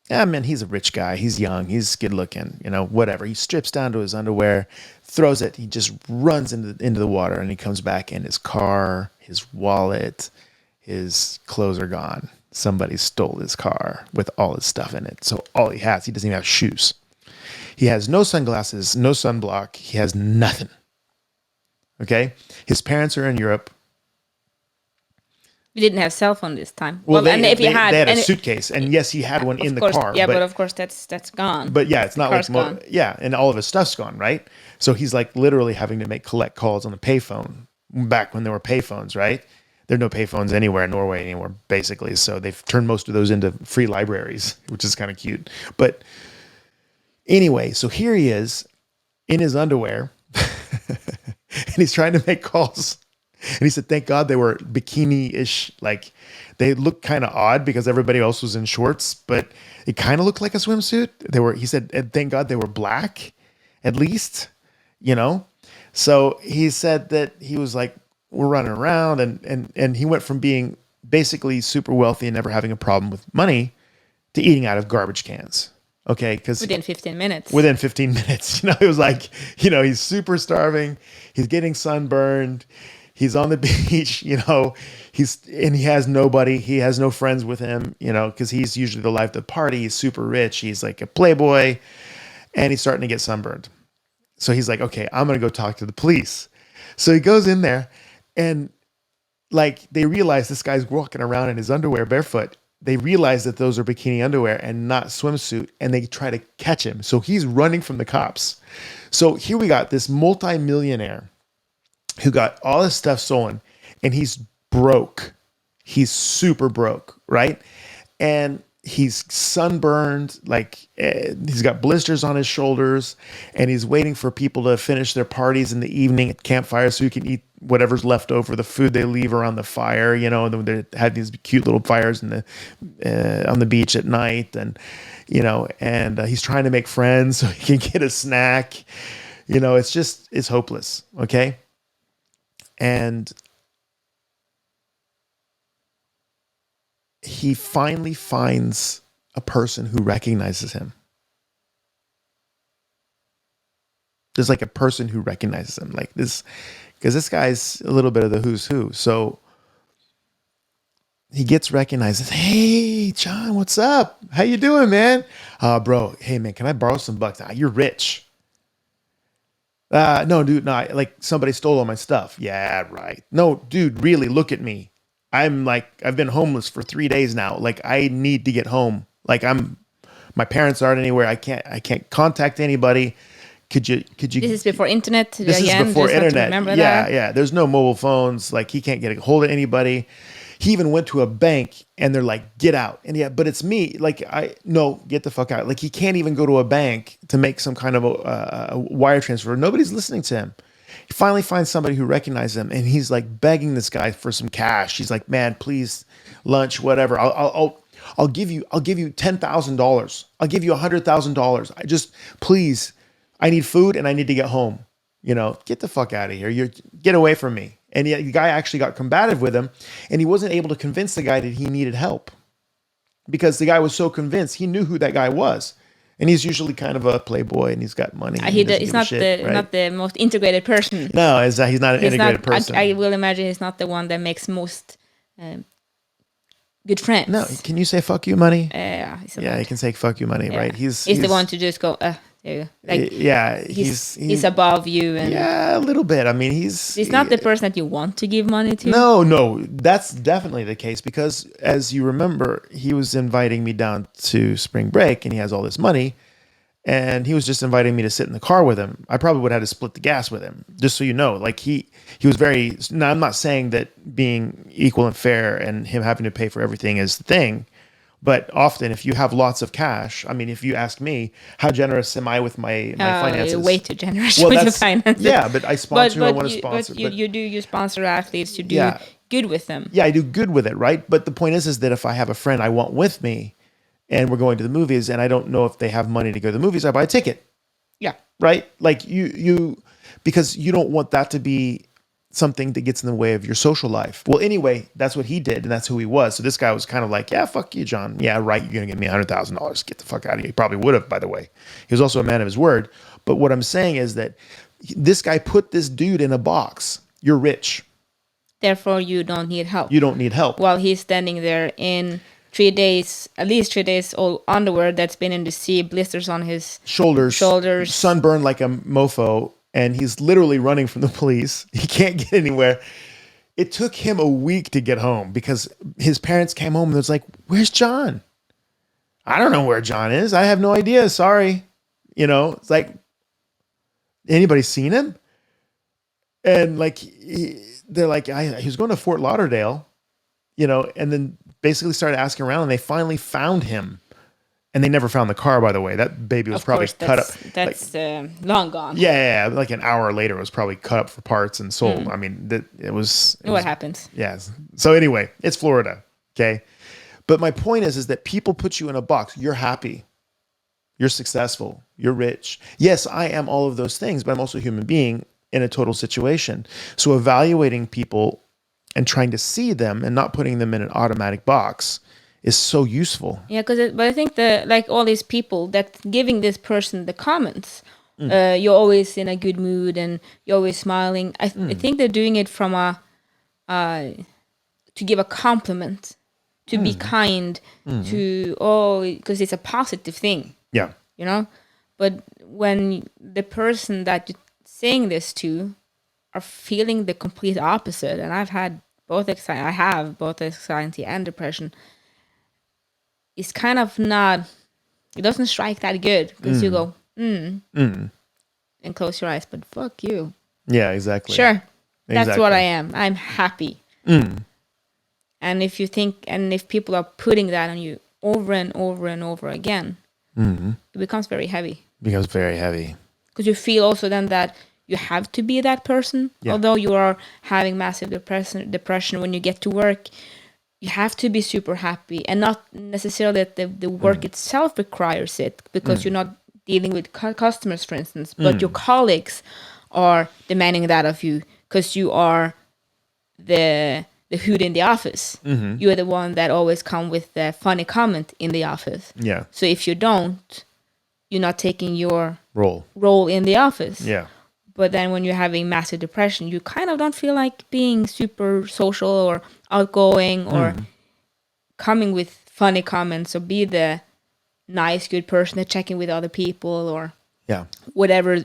Speaker 1: Yeah, man, he's a rich guy. He's young. He's good looking, whatever. He strips down to his underwear, throws it. He just runs into the water, and he comes back, and his car, his wallet, his clothes are gone. Somebody stole his car with all his stuff in it. So all he doesn't even have shoes. He has no sunglasses, no sunblock. He has nothing. Okay? His parents are in Europe.
Speaker 2: We didn't have cell phone this time.
Speaker 1: And if he had, they had a suitcase, and yes, he had one in the car.
Speaker 2: Yeah, but of course that's gone.
Speaker 1: But yeah, it's not like and all of his stuff's gone, right? So he's like literally having to collect calls on the payphone back when there were payphones, right? There are no payphones anywhere in Norway anymore, basically. So they've turned most of those into free libraries, which is kind of cute. But anyway, so here he is in his underwear, and he's trying to make calls. And he said, thank God they were bikini-ish. Like, they looked kind of odd because everybody else was in shorts, but it kind of looked like a swimsuit. He said, and thank God they were black, at least, So he said that he was like, we're running around, and he went from being basically super wealthy and never having a problem with money to eating out of garbage cans. Okay, because
Speaker 2: within 15 minutes.
Speaker 1: It was like, he's super starving. He's getting sunburned. He's on the beach, he has nobody. He has no friends with him, because he's usually the life of the party. He's super rich. He's like a playboy, and he's starting to get sunburned. So he's like, okay, I'm going to go talk to the police. So he goes in there, and like they realize this guy's walking around in his underwear barefoot. They realize that those are bikini underwear and not swimsuit, and they try to catch him. So he's running from the cops. So here we got this multimillionaire who got all his stuff stolen, and he's broke. He's super broke, right? And he's sunburned, like he's got blisters on his shoulders, and he's waiting for people to finish their parties in the evening at campfires so he can eat whatever's left over, the food they leave around the fire, and they have these cute little fires on the beach at night, and he's trying to make friends so he can get a snack. It's hopeless, okay? And he finally finds a person who recognizes him. There's like a person who recognizes him, like this, because this guy's a little bit of the who's who. So he gets recognized. Hey, John, what's up? How you doing, man? Bro, hey, man, can I borrow some bucks? You're rich. No, dude, no, like somebody stole all my stuff. Yeah, right. No, dude, really, look at me. I've been homeless for 3 days now. Like, I need to get home. Like, my parents aren't anywhere. I can't contact anybody. Could you? This
Speaker 2: is before internet.
Speaker 1: This is before internet. Yeah. There's no mobile phones. Like, he can't get a hold of anybody. He even went to a bank, and they're like, get out. And yeah, but it's me. Like, no, get the fuck out. Like, he can't even go to a bank to make some kind of a wire transfer. Nobody's listening to him. He finally finds somebody who recognizes him, and he's like begging this guy for some cash. He's like, man, please, lunch, whatever. I'll give you $10,000. I'll give you $100,000. Please, I need food and I need to get home. Get the fuck out of here. Get away from me. And the guy actually got combative with him, and he wasn't able to convince the guy that he needed help because the guy was so convinced. He knew who that guy was, and he's usually kind of a playboy, and he's got money.
Speaker 2: He's not the most integrated person.
Speaker 1: No, he's not an integrated person.
Speaker 2: I will imagine he's not the one that makes most good friends.
Speaker 1: No, can you say "fuck you, money"?
Speaker 2: Yeah,
Speaker 1: he can say "fuck you, money," right?
Speaker 2: He's the one to just go. Like, he's above you, and
Speaker 1: a little bit. I mean, he's
Speaker 2: not the person that you want to give money to.
Speaker 1: No, that's definitely the case because, as you remember, he was inviting me down to spring break, and he has all this money, and he was just inviting me to sit in the car with him. I probably would have to split the gas with him, just so you know. Like he was very. Now, I'm not saying that being equal and fair and him having to pay for everything is the thing. But often, if you have lots of cash, I mean, if you ask me, how generous am I with my finances?
Speaker 2: You're way too generous
Speaker 1: Well,
Speaker 2: with your
Speaker 1: that's
Speaker 2: finances.
Speaker 1: yeah, but I sponsor who I want to sponsor.
Speaker 2: But you sponsor athletes. You do
Speaker 1: Yeah.
Speaker 2: good with them.
Speaker 1: Yeah, I do good with it, right? But the point is that if I have a friend I want with me, and we're going to the movies, and I don't know if they have money to go to the movies, I buy a ticket.
Speaker 2: Yeah.
Speaker 1: Right? Like you because you don't want that to be something that gets in the way of your social life. Well, anyway, that's what he did, and that's who he was. So this guy was kind of like, yeah, fuck you, John. Yeah, right, you're going to give me $100,000. Get the fuck out of here. He probably would have, by the way. He was also a man of his word. But what I'm saying is that this guy put this dude in a box. You're rich.
Speaker 2: Therefore, you don't need help.
Speaker 1: You don't need help.
Speaker 2: While he's standing there in 3 days, at least 3 days old underwear that's been in the sea, blisters on his shoulders,
Speaker 1: sunburned like a mofo, and he's literally running from the police. He can't get anywhere. It took him a week to get home because his parents came home and it was like, where's John? I don't know where John is. I have no idea. Sorry. You know, it's like, anybody seen him? And like, they're like, he was going to Fort Lauderdale, you know, and then basically started asking around, and they finally found him. And they never found the car, by the way. That baby was probably cut up.
Speaker 2: That's long gone.
Speaker 1: Yeah, like an hour later, it was probably cut up for parts and sold. I mean, it was.
Speaker 2: What happens?
Speaker 1: Yeah. So anyway, it's Florida, okay? But my point is that people put you in a box. You're happy. You're successful. You're rich. Yes, I am all of those things, but I'm also a human being in a total situation. So evaluating people and trying to see them and not putting them in an automatic box is so useful.
Speaker 2: Yeah, but I think like all these people that giving this person the comments, you're always in a good mood and you're always smiling. I think they're doing it from to give a compliment, to be kind, because it's a positive thing.
Speaker 1: Yeah.
Speaker 2: You know, but when the person that you're saying this to are feeling the complete opposite, and I have both anxiety and depression. It's kind of not, it doesn't strike that good because you go, and close your eyes, but fuck you.
Speaker 1: Yeah, exactly.
Speaker 2: Sure. That's what I am. I'm happy. And if people are putting that on you over and over and over again, it becomes very heavy.
Speaker 1: Becomes very heavy.
Speaker 2: Because you feel also then that you have to be that person. Yeah. Although you are having massive depression when you get to work, you have to be super happy, and not necessarily that the work itself requires it, because you're not dealing with customers, for instance, but your colleagues are demanding that of you because you are the hood in the office. You are the one that always come with the funny comment in the office. Yeah. So if you don't, you're not taking your role in the office. Yeah. But then when you're having massive depression, you kind of don't feel like being super social or outgoing or coming with funny comments or be the nice, good person that check in with other people or whatever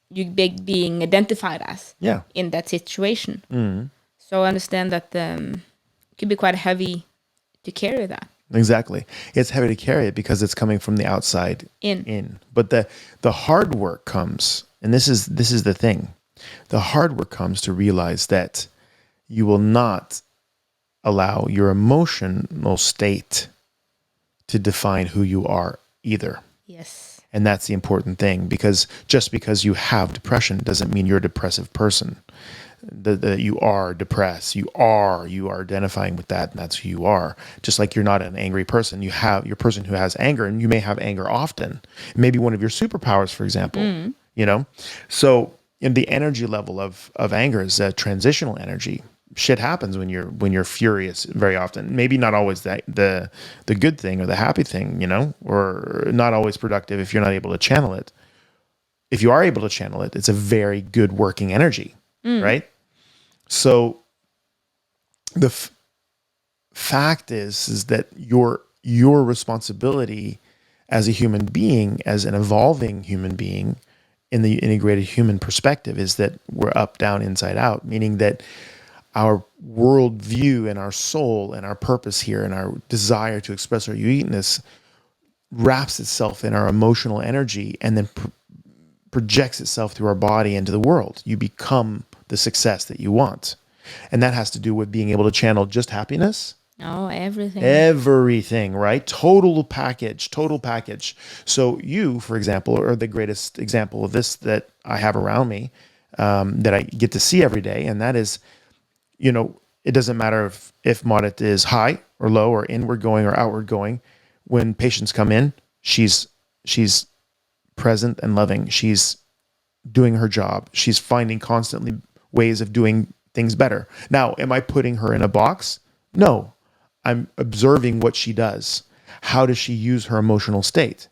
Speaker 2: you being identified as in that situation. So I understand that it can be quite heavy to carry that.
Speaker 1: Exactly. It's heavy to carry it because it's coming from the outside in. But the hard work comes, and this is the thing. The hard work comes to realize that you will not allow your emotional state to define who you are either. Yes. And that's the important thing, because just because you have depression doesn't mean you're a depressive person. That you are depressed. You are identifying with that, and that's who you are. Just like you're not an angry person. You're a person who has anger, and you may have anger often. Maybe one of your superpowers, for example. You know? So in the energy level of anger is a transitional energy. Shit happens when you're furious very often. Maybe not always the good thing or the happy thing, you know, or not always productive if you're not able to channel it. If you are able to channel it, it's a very good working energy, right? So the fact is that your responsibility as a human being, as an evolving human being in the integrated human perspective, is that we're up, down, inside out, meaning that our worldview and our soul and our purpose here and our desire to express our uniqueness wraps itself in our emotional energy and then projects itself through our body into the world. You become the success that you want. And that has to do with being able to channel just happiness
Speaker 2: Oh, everything.
Speaker 1: Everything, right? Total package, total package. So you, for example, are the greatest example of this that I have around me, that I get to see every day. And that is, it doesn't matter if Marit is high or low or inward going or outward going. When patients come in, she's present and loving. She's doing her job. She's finding constantly ways of doing things better. Now, am I putting her in a box? No. I'm observing what she does. How does she use her emotional state?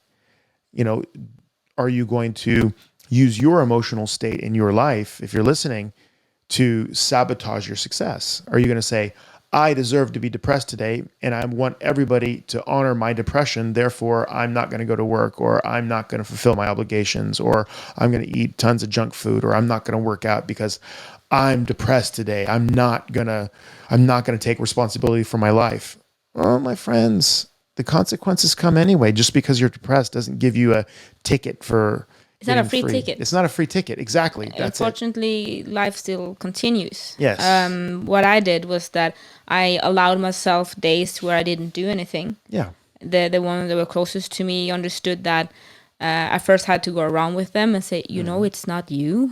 Speaker 1: Are you going to use your emotional state in your life, if you're listening, to sabotage your success? Are you going to say, I deserve to be depressed today, and I want everybody to honor my depression, therefore I'm not going to go to work, or I'm not going to fulfill my obligations, or I'm going to eat tons of junk food, or I'm not going to work out because I'm depressed today. I'm not going to take responsibility for my life. Oh, my friends, the consequences come anyway. Just because you're depressed doesn't give you a ticket for
Speaker 2: It's not a
Speaker 1: getting
Speaker 2: free ticket.
Speaker 1: It's not a free ticket. Exactly. That's it.
Speaker 2: Unfortunately, life still continues.
Speaker 1: Yes.
Speaker 2: What I did was that I allowed myself days where I didn't do anything.
Speaker 1: Yeah.
Speaker 2: The ones that were closest to me understood that. I first had to go around with them and say, it's not you,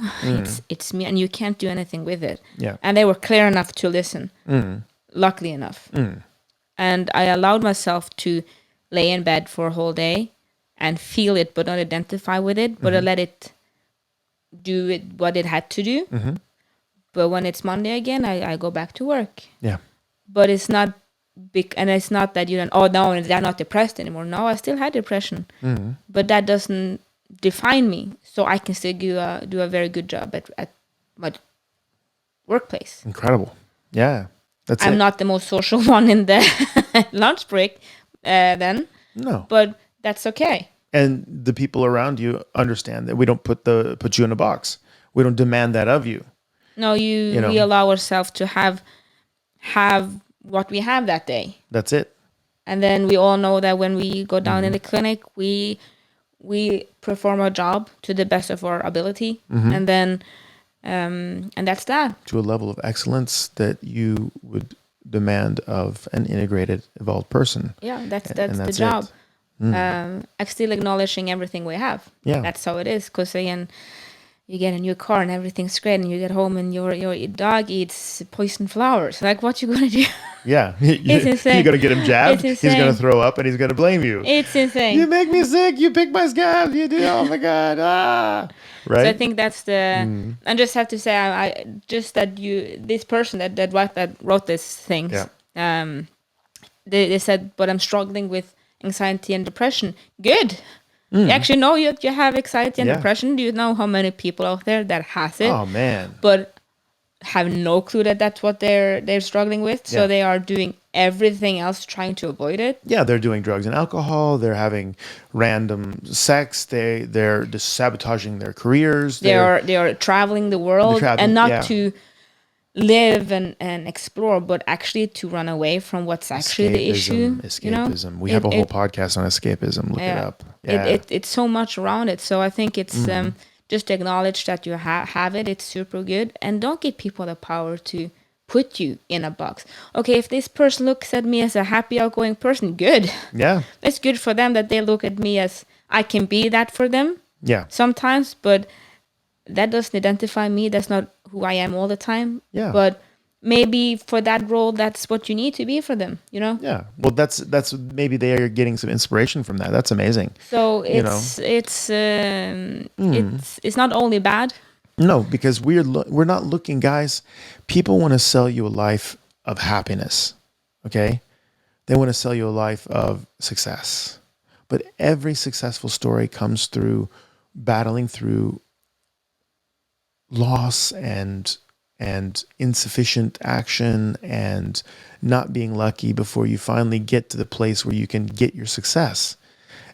Speaker 2: it's me, and you can't do anything with it.
Speaker 1: Yeah.
Speaker 2: And they were clear enough to listen, luckily enough. And I allowed myself to lay in bed for a whole day and feel it, but not identify with it, but I let it do it what it had to do. But when it's Monday again, I go back to work.
Speaker 1: Yeah.
Speaker 2: But it's not big, and it's not that no, they're not depressed anymore. No, I still had depression, but that doesn't define me. So I can still do a very good job at my workplace.
Speaker 1: Incredible. Yeah.
Speaker 2: I'm not the most social one in the lunch break then.
Speaker 1: No.
Speaker 2: But that's okay.
Speaker 1: And the people around you understand that we don't put you in a box. We don't demand that of you.
Speaker 2: No, we allow ourselves to have what we have that day.
Speaker 1: That's it.
Speaker 2: And then we all know that when we go down in the clinic, we perform our job to the best of our ability. And then and that's that.
Speaker 1: To a level of excellence that you would demand of an integrated, evolved person.
Speaker 2: Yeah, that's the job. I'm still acknowledging everything we have.
Speaker 1: Yeah.
Speaker 2: That's how it is. Because again, you get a new car and everything's great, and you get home and your dog eats poison flowers. Like, what you gonna do?
Speaker 1: Yeah.
Speaker 2: It's insane.
Speaker 1: You're gonna get him jabbed.
Speaker 2: It's
Speaker 1: He's gonna
Speaker 2: insane.
Speaker 1: throw up and he's gonna blame you.
Speaker 2: It's insane.
Speaker 1: You make me sick. You pick my scabs. You do. Oh my God. Right.
Speaker 2: So I think that's the. I just have to say, I just that this person that wrote these things.
Speaker 1: Yeah.
Speaker 2: They said, but I'm struggling with anxiety and depression. Good. You actually know you have anxiety and depression. Do you know how many people out there that has it?
Speaker 1: Oh man.
Speaker 2: But have no clue that that's what they're struggling with. So they are doing everything else trying to avoid it.
Speaker 1: Yeah, they're doing drugs and alcohol. They're having random sex. They're just sabotaging their careers.
Speaker 2: They are traveling the world and not to live and explore, but actually to run away from what's actually the issue.
Speaker 1: Escapism. We have a whole podcast on escapism. Look it up. Yeah.
Speaker 2: It's so much around it. So I think it's just acknowledge that you have it. It's super good, and don't give people the power to put you in a box. Okay, if this person looks at me as a happy, outgoing person, good.
Speaker 1: Yeah.
Speaker 2: It's good for them that they look at me as I can be that for them.
Speaker 1: Yeah.
Speaker 2: Sometimes, but that doesn't identify me. That's not who I am all the time.
Speaker 1: Yeah.
Speaker 2: But maybe for that role, that's what you need to be for them,
Speaker 1: Yeah. Well, that's maybe they are getting some inspiration from that. That's amazing.
Speaker 2: So it's not only bad.
Speaker 1: No, because we're not looking, guys. People want to sell you a life of happiness. Okay? They want to sell you a life of success. But every successful story comes through battling through loss and insufficient action and not being lucky before you finally get to the place where you can get your success.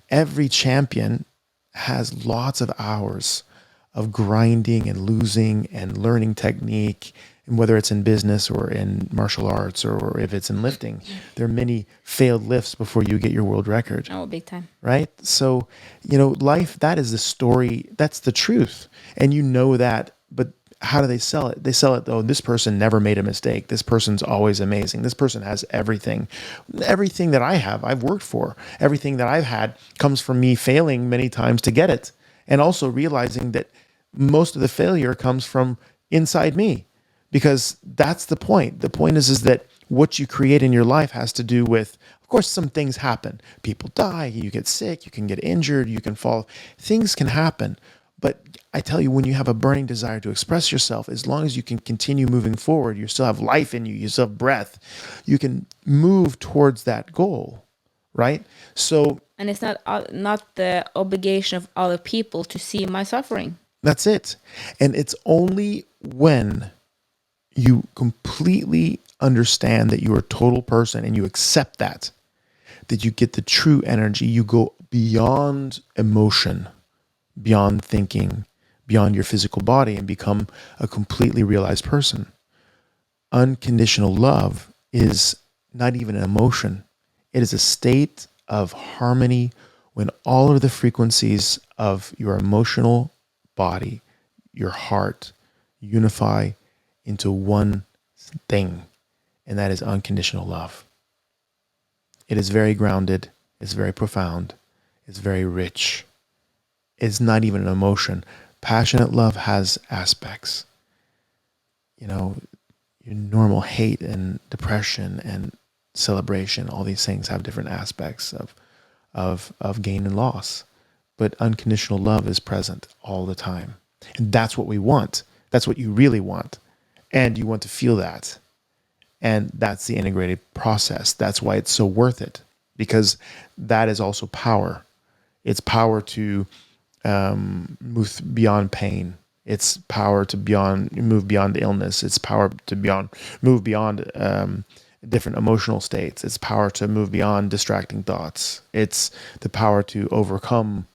Speaker 1: Every champion has lots of hours of grinding and losing and learning technique, and whether it's in business or in martial arts or if it's in lifting, there are many failed lifts before you get your world record.
Speaker 2: Oh, big time.
Speaker 1: Right? So, life, that is the story. That's the truth. And that, but how do they sell it? They sell it, though, this person never made a mistake. This person's always amazing. This person has everything. Everything that I have, I've worked for. Everything that I've had comes from me failing many times to get it. And also realizing that most of the failure comes from inside me, because that's the point. The point is that what you create in your life has to do with, of course, some things happen. People die, you get sick, you can get injured, you can fall. Things can happen. But I tell you, when you have a burning desire to express yourself, as long as you can continue moving forward, you still have life in you, you still have breath, you can move towards that goal, right? So,
Speaker 2: And it's not the obligation of other people to see my suffering.
Speaker 1: that's it. And it's only when you completely understand that you're a total person and you accept that you get the true energy. You go beyond emotion, beyond thinking, beyond your physical body, and become a completely realized person. Unconditional love is not even an emotion. It is a state of harmony when all of the frequencies of your emotional body, your heart, unify into one thing, and that is unconditional love. It is very grounded, it's very profound, it's very rich. It's not even an emotion. Passionate love has aspects. You know, your normal hate and depression and celebration, all these things have different aspects of gain and loss. But unconditional love is present all the time. And that's what we want. That's what you really want. And you want to feel that. And that's the integrated process. That's why it's so worth it, because that is also power. It's power to move beyond pain. It's power to move beyond illness. It's power to move beyond different emotional states. It's power to move beyond distracting thoughts. It's the power to overcome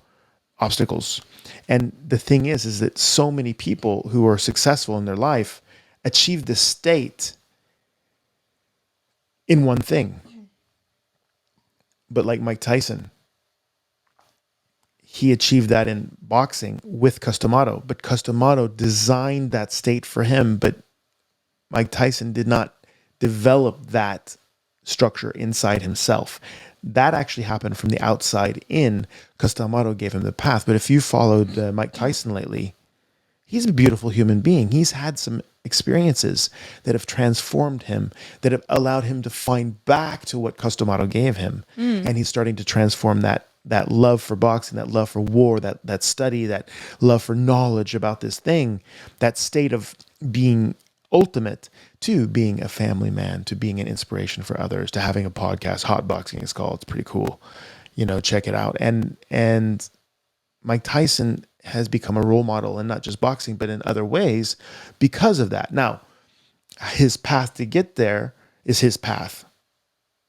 Speaker 1: obstacles. And the thing is that so many people who are successful in their life achieve this state in one thing. But like Mike Tyson, he achieved that in boxing with Customato, but Customato designed that state for him. But Mike Tyson did not develop that structure inside himself. That actually happened from the outside in. Customato gave him the path. But if you followed Mike Tyson lately, he's a beautiful human being. He's had some experiences that have transformed him, that have allowed him to find back to what Customato gave him. And he's starting to transform that love for boxing, that love for war, that study, that love for knowledge about this thing, that state of being ultimate, to being a family man, to being an inspiration for others, to having a podcast. Hot Boxing is called. It's pretty cool. Check it out. And Mike Tyson has become a role model in not just boxing, but in other ways because of that. Now, his path to get there is his path,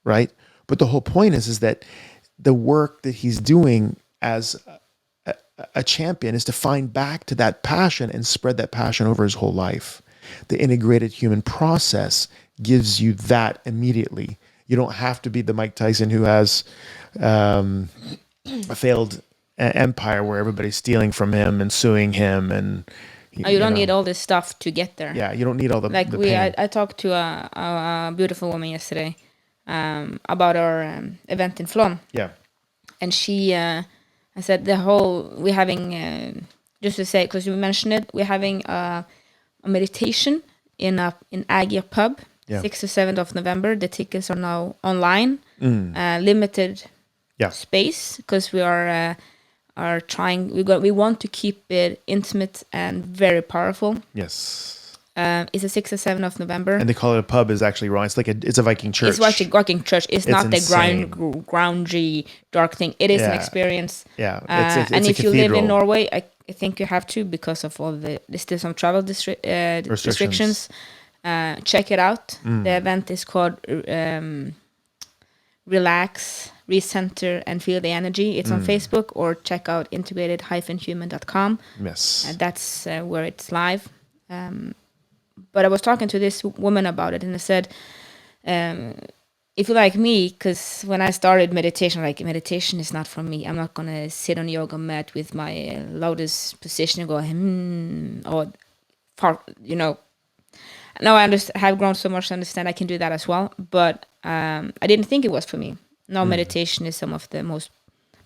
Speaker 1: right? But the whole point is that the work that he's doing as a champion is to find back to that passion and spread that passion over his whole life. The integrated human process gives you that immediately. You don't have to be the Mike Tyson who has a failed empire where everybody's stealing from him and suing him, and
Speaker 2: you don't need all this stuff to get there.
Speaker 1: Yeah, you don't need all the pain.
Speaker 2: I talked to a beautiful woman yesterday about our event in Flåm.
Speaker 1: Yeah,
Speaker 2: and she I said we're having just to say, because you mentioned it, we're having a meditation in Agia pub. 6th to 7th of November. The tickets are now online. Limited space, because we are trying. We want to keep it intimate and very powerful.
Speaker 1: Yes.
Speaker 2: It's the 6th or 7th of November.
Speaker 1: And they call it a pub is actually wrong. It's like it's a Viking church.
Speaker 2: It's a Viking church. It's not insane. The groundy dark thing. It is an experience.
Speaker 1: Yeah. It's
Speaker 2: and
Speaker 1: a
Speaker 2: if you live in
Speaker 1: cathedral.
Speaker 2: Norway, I think you have to, because of all there's still some travel restrictions. Check it out. The event is called Relax, Recenter, and Feel the Energy. It's on Facebook, or check out integrated-human.com.
Speaker 1: Yes.
Speaker 2: That's where it's live. But I was talking to this woman about it, and I said, if you like me, because when I started meditation, meditation is not for me. I'm not going to sit on a yoga mat with my lotus position and go, or part, you know, now I have grown so much to understand I can do that as well. But I didn't think it was for me. Now meditation is some of the most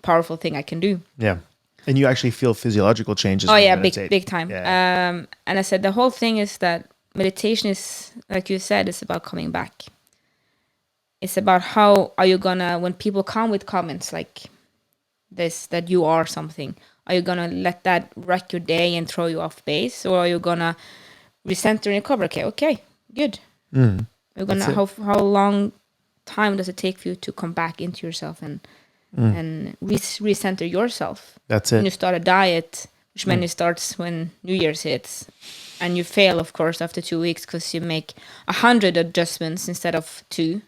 Speaker 2: powerful thing I can do.
Speaker 1: Yeah. And you actually feel physiological changes.
Speaker 2: Oh
Speaker 1: when you
Speaker 2: yeah,
Speaker 1: meditate.
Speaker 2: big time.
Speaker 1: Yeah.
Speaker 2: And I said the whole thing is that meditation is, like you said, it's about coming back. It's about how are you gonna, when people come with comments like this, that you are something, are you gonna let that wreck your day and throw you off base, or are you gonna recenter and recover? Okay, good. You're gonna how long time does it take for you to come back into yourself and recenter yourself?
Speaker 1: That's it.
Speaker 2: When you start a diet, which mainly starts when New Year's hits, and you fail, of course, after 2 weeks because you make 100 adjustments instead of 2.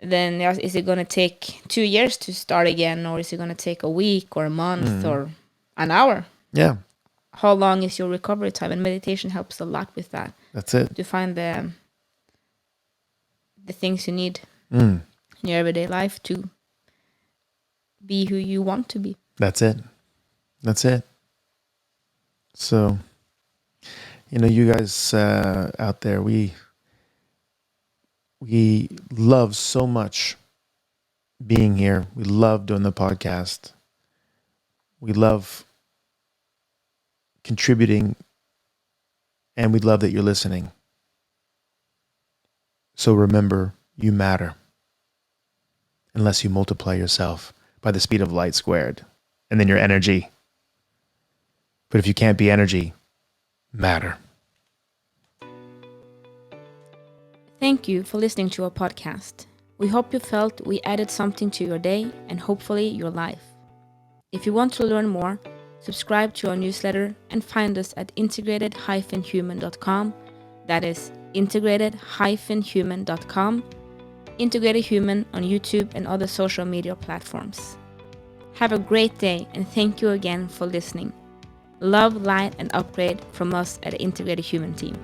Speaker 2: Then is it going to take 2 years to start again, or is it going to take a week or a month or an hour?
Speaker 1: Yeah.
Speaker 2: How long is your recovery time? And meditation helps a lot with that.
Speaker 1: That's it.
Speaker 2: To find the things you need in your everyday life to be who you want to be.
Speaker 1: That's it. That's it. So, you know, you guys out there, we love so much being here. We love doing the podcast. We love contributing, and we love that you're listening. So remember, you matter. Unless you multiply yourself by the speed of light squared, and then your energy. But if you can't be energy, matter.
Speaker 2: Thank you for listening to our podcast. We hope you felt we added something to your day and hopefully your life. If you want to learn more, subscribe to our newsletter and find us at integrated-human.com. That is integrated-human.com. Integrated Human on YouTube and other social media platforms. Have a great day and thank you again for listening. Love, light, and upgrade from us at the Integrated Human team.